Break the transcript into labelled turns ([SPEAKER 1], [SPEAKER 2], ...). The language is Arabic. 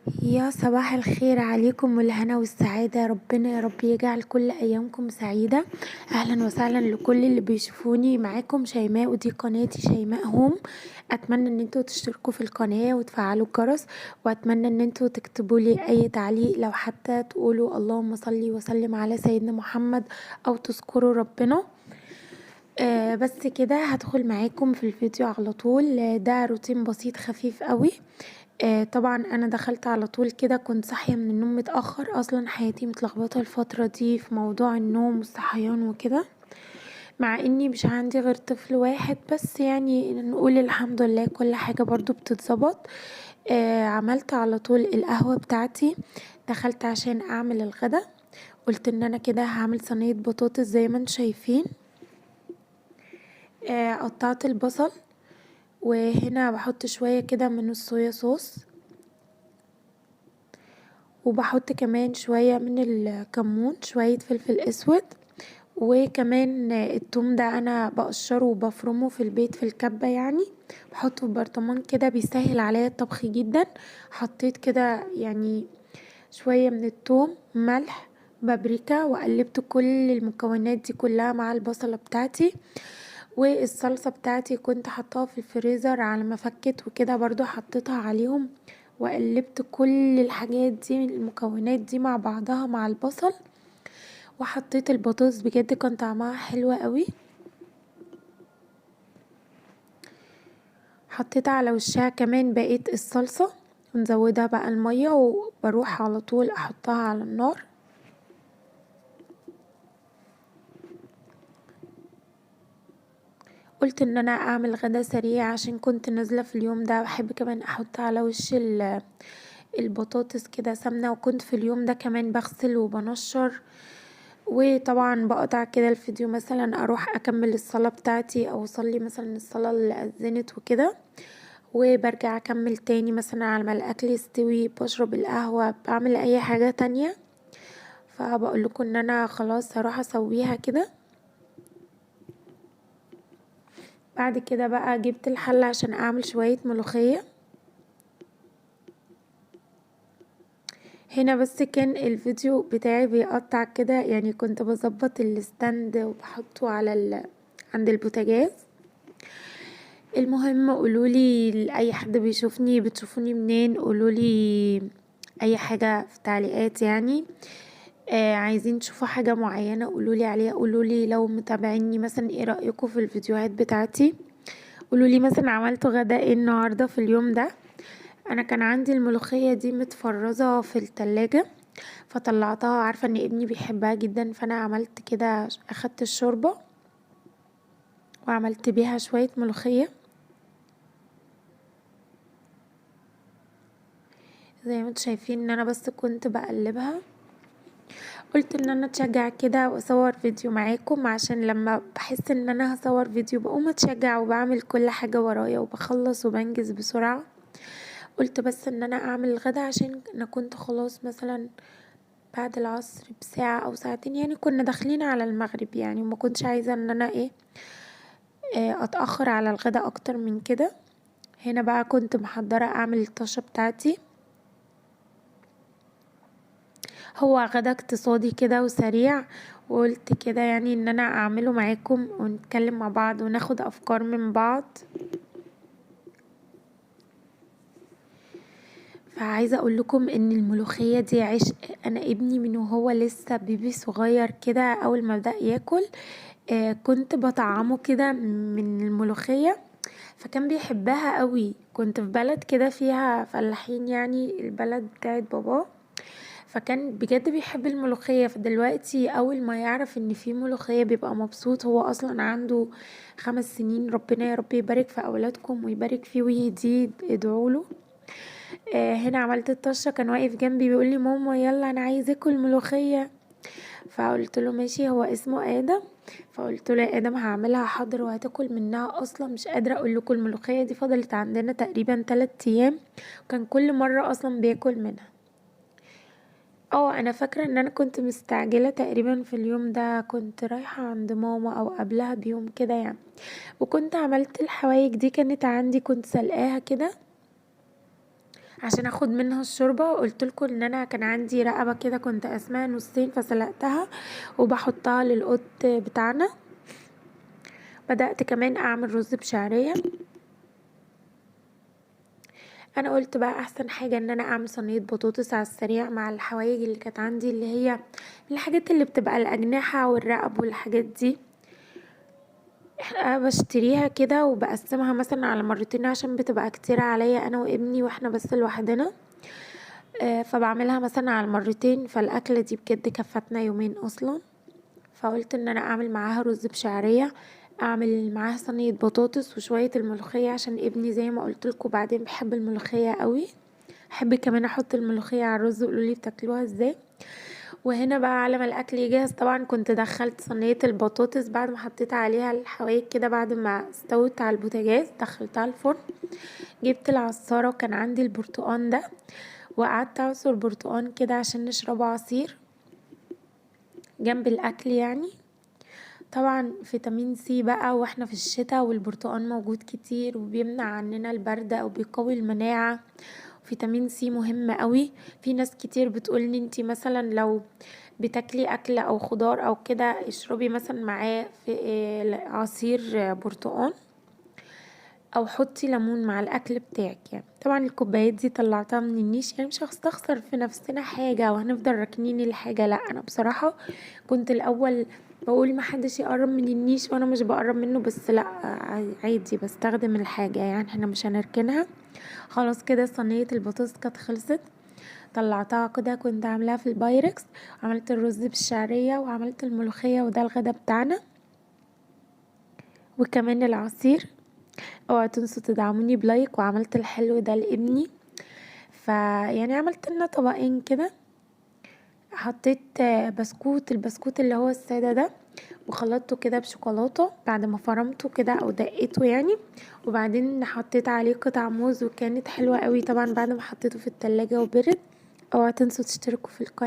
[SPEAKER 1] يا صباح الخير عليكم والهنا والسعادة، ربنا يا رب يجعل كل أيامكم سعيدة. أهلا وسهلا لكل اللي بيشوفوني، معاكم شيماء ودي قناتي شيماء هوم. أتمنى ان انتوا تشتركوا في القناة وتفعلوا الجرس، وأتمنى ان انتوا تكتبوا لي أي تعليق، لو حتى تقولوا اللهم صلي وسلم على سيدنا محمد أو تذكروا ربنا. بس كده هدخل معاكم في الفيديو على طول. ده روتين بسيط خفيف قوي. طبعا انا دخلت على طول كده، كنت صاحيه من النوم متاخر، اصلا حياتي متلخبطه الفتره دي في موضوع النوم والصحيان وكده، مع اني مش عندي غير طفل واحد بس، يعني نقول الحمد لله كل حاجه برضو بتتظبط. عملت على طول القهوه بتاعتي، دخلت عشان اعمل الغدا. قلت ان انا كده هعمل صينيه بطاطس زي ما انتم شايفين. قطعت البصل، وهنا بحط شويه كده من الصويا صوص، وبحط كمان شوية من الكمون، شوية فلفل اسود، وكمان التوم ده انا بقشره وبفرمه في البيت في الكبة يعني، بحطه في برطمان كده بيسهل عليا الطبخ جدا. حطيت كده يعني شوية من التوم، ملح، بابريكا، وقلبت كل المكونات دي كلها مع البصلة بتاعتي. والصلصة بتاعتي كنت حطاها في الفريزر على ما فكت وكده، برضو حطيتها عليهم، وقلبت كل الحاجات دي المكونات دي مع بعضها مع البصل، وحطيت البطاطس. بجد كان طعمها حلو قوي. حطيت على وشها كمان بقية الصلصة، ونزودها بقى المية، وبروح على طول احطها على النار. قلت ان انا اعمل غدا سريع عشان كنت نازلة في اليوم ده، بحب كمان احط على وش البطاطس كده سمنة، وكنت في اليوم ده كمان بغسل وبنشر. وطبعا بقطع كده الفيديو، مثلا اروح اكمل الصلاة بتاعتي او اصلي مثلا الصلاة اللي اذنت وكده، وبرجع اكمل تاني مثلا على ما الاكل يستوي، بشرب القهوة، بعمل اي حاجة تانية. فبقول لكم ان انا خلاص هروح اسويها كده. بعد كده بقى جبت الحل عشان اعمل شوية ملوخية. هنا بس كان الفيديو بتاعي بيقطع كده، يعني كنت بظبط الستاند وبحطه على عند البوتاجاز. المهم قولولي لأي حد بيشوفني، بتشوفوني منين؟ قولولي اي حاجة في تعليقات يعني. عايزين تشوفوا حاجة معينة قولولي عليها، قولولي لو متابعيني مثلا ايه رأيكم في الفيديوهات بتاعتي. قولولي مثلا عملتوا غدا ايه النهاردة في اليوم ده. انا كان عندي الملوخية دي متفرزة في التلاجة، فطلعتها، عارفة ان ابني بيحبها جدا، فانا عملت كده، اخدت الشوربة وعملت بيها شوية ملوخية زي ما انتوا شايفين، ان انا بس كنت بقلبها. قلت ان انا اتشجع كده واصور فيديو معاكم، عشان لما بحس ان انا هصور فيديو بقوم اتشجع وبعمل كل حاجة ورايا وبخلص وبنجز بسرعة. قلت بس ان انا اعمل الغدا، عشان انا كنت خلاص مثلا بعد العصر بساعة او ساعتين، يعني كنا داخلين على المغرب يعني، وما كنتش عايزة ان انا اتأخر على الغدا اكتر من كده. هنا بقى كنت محضرة اعمل الطشة بتاعتي. هو غدا اقتصادي كده وسريع، وقلت كده يعني ان انا اعمله معاكم ونتكلم مع بعض وناخد افكار من بعض. فعايزة اقول لكم ان الملوخية دي عشق. انا ابني من وهو لسه بيبي صغير كده، اول ما بدأ ياكل كنت بطعمه كده من الملوخية، فكان بيحبها قوي. كنت في بلد كده فيها فلاحين، يعني البلد بتاعت باباه، فكان بجد بيحب الملوخية. فدلوقتي اول ما يعرف ان في ملوخية بيبقى مبسوط. هو اصلا عنده 5 سنين. ربنا يا رب يبارك في اولادكم ويبارك فيه ويهديه، ادعوله. هنا عملت الطشة، كان واقف جنبي بيقول لي ماما يلا انا عايز اكل ملوخية. فقلت له ماشي، هو اسمه ادم. فقلت له يا ادم هعملها حاضر وهتاكل منها. اصلا مش قادره اقول لكم الملوخيه دي فضلت عندنا تقريبا 3 ايام، وكان كل مره اصلا بياكل منها. انا فاكره ان انا كنت مستعجله تقريبا في اليوم ده، كنت رايحه عند ماما او قبلها بيوم كده يعني، وكنت عملت الحوايج دي كانت عندي، كنت سلقاها كده عشان اخد منها الشوربة. قلتلكوا ان انا كان عندي رقبة كده كنت قسمها نصين فسلقتها وبحطها للقط بتاعنا. بدأت كمان اعمل رز بشعرية. انا قلت بقى احسن حاجة ان انا اعمل صينية بطاطس على السريع مع الحوايج اللي كانت عندي، اللي هي الحاجات اللي بتبقى الاجنحة والرقب والحاجات دي. بشتريها كده وبقسمها مثلا على مرتين عشان بتبقى كتير عليا انا وابني واحنا بس لوحدنا. فبعملها مثلا على مرتين، فالاكلة دي بجد كفتنا يومين اصلا. فقلت ان انا اعمل معاها رز بشعرية، اعمل معاها صينية بطاطس وشوية الملوخية عشان ابني زي ما قلتلكوا بعدين بحب الملوخية قوي. احب كمان احط الملوخية على الرز. وقولولي بتاكلوها ازاي. وهنا بقى على ما الاكل يجهز طبعا كنت دخلت صينية البطاطس بعد ما حطيت عليها الحوايج كده بعد ما استوت على البوتاجاز دخلتها الفرن. جبت العصارة وكان عندي البرتقان ده وقعدت اعصر برتقان كده عشان نشربه عصير جنب الاكل يعني. طبعا فيتامين سي بقى واحنا في الشتاء والبرتقان موجود كتير وبيمنع عننا البرد او بيقوي المناعة. فيتامين سي مهم قوي. في ناس كتير بتقول ان انتي مثلا لو بتاكلي اكل او خضار او كده اشربي مثلا معاه في عصير برتقان او حطي ليمون مع الاكل بتاعك يعني. طبعا الكوبايات دي طلعتها من النيش يعني مش هستخسر في نفسنا حاجة وهنفضل راكنين الحاجة. لا انا بصراحة كنت الاول بقول محدش يقرب من النيش وانا مش بقرب منه، بس لا عادي بستخدم الحاجة يعني احنا مش هنركنها. خلاص كده صينية البطاطس كانت خلصت. طلعتها كده كنت عاملاها في البايركس. عملت الرز بالشعرية وعملت الملوخية وده الغدا بتاعنا وكمان العصير. اوعوا تنسوا تدعموني بلايك. وعملت الحلو ده لابني يعني عملت لنا طبقين كده. حطيت بسكوت، البسكوت اللي هو السادة ده وخلطته كده بشوكولاتة بعد ما فرمته كده او دقيته يعني. وبعدين حطيت عليه قطع موز وكانت حلوة قوي طبعا بعد ما حطيته في التلاجة وبرد. اوعوا تنسوا تشتركوا في القناة.